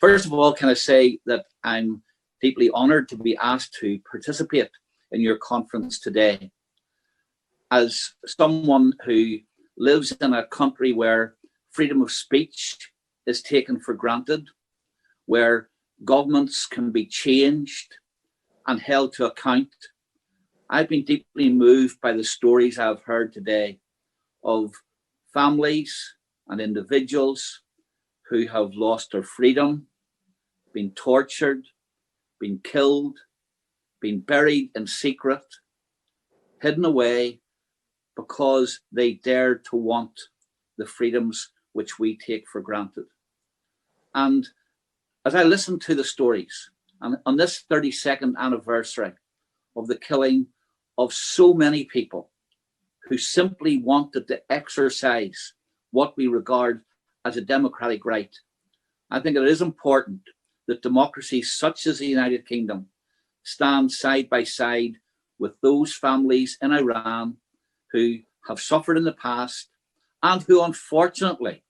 First of all, can I say that I'm deeply honoured to be asked to participate in your conference today. As someone who lives in a country where freedom of speech is taken for granted, where governments can be changed and held to account, I've been deeply moved by the stories I've heard today of families and individuals who have lost their freedom, been tortured, been killed, been buried in secret, hidden away because they dared to want the freedoms which we take for granted. And as I listened to the stories, and on this 32nd anniversary of the killing of so many people who simply wanted to exercise what we regard as a democratic right, I think it is important that democracies such as the United Kingdom stand side by side with those families in Iran who have suffered in the past and who, unfortunately,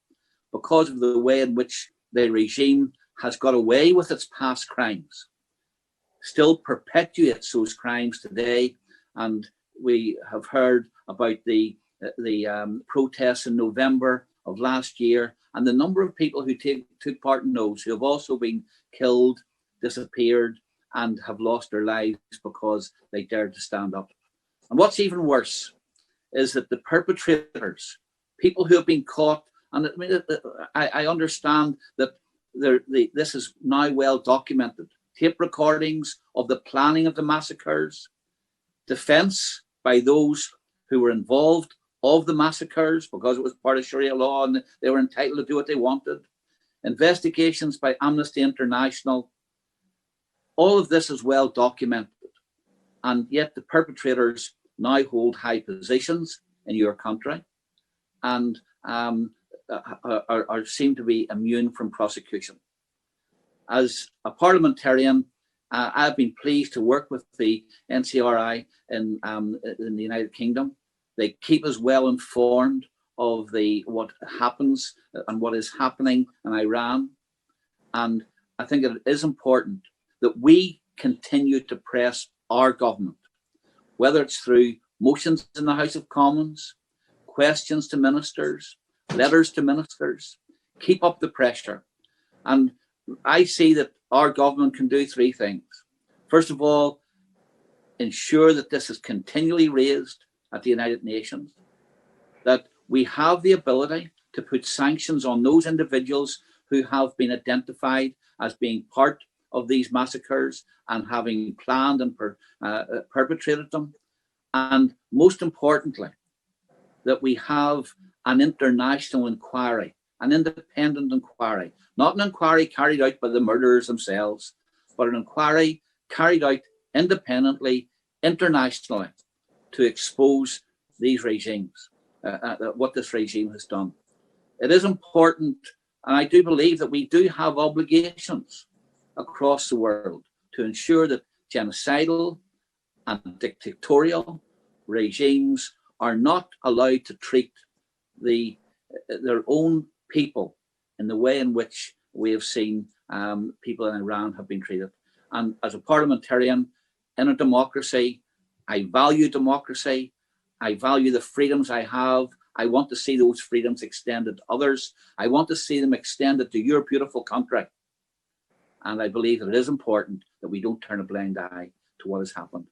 because of the way in which the regime has got away with its past crimes, still perpetuates those crimes today. And we have heard about the protests in November of last year, and the number of people who took part in those who have also been killed, disappeared, and have lost their lives because they dared to stand up. And what's even worse is that the perpetrators, people who have been caught, and I understand that this is now well documented, tape recordings of the planning of the massacres, defense by those who were involved of the massacres because it was part of Sharia law and they were entitled to do what they wanted, investigations by Amnesty International. All of this is well documented, and yet the perpetrators now hold high positions in your country and seem to be immune from prosecution. As a parliamentarian, I've been pleased to work with the NCRI in the United Kingdom. They keep us well informed of what happens and what is happening in Iran. And I think it is important that we continue to press our government, whether it's through motions in the House of Commons, questions to ministers, letters to ministers, keep up the pressure. And I see that our government can do three things. First of all, ensure that this is continually raised at the United Nations, that we have the ability to put sanctions on those individuals who have been identified as being part of these massacres and having planned and perpetrated them. And most importantly, that we have an international inquiry, an independent inquiry, not an inquiry carried out by the murderers themselves, but an inquiry carried out independently, internationally, to expose these regimes, what this regime has done. It is important, and I do believe that we do have obligations across the world to ensure that genocidal and dictatorial regimes are not allowed to treat their own people in the way in which we have seen people in Iran have been treated. And as a parliamentarian in a democracy, I value democracy. I value the freedoms I have. I want to see those freedoms extended to others. I want to see them extended to your beautiful country. And I believe that it is important that we don't turn a blind eye to what has happened.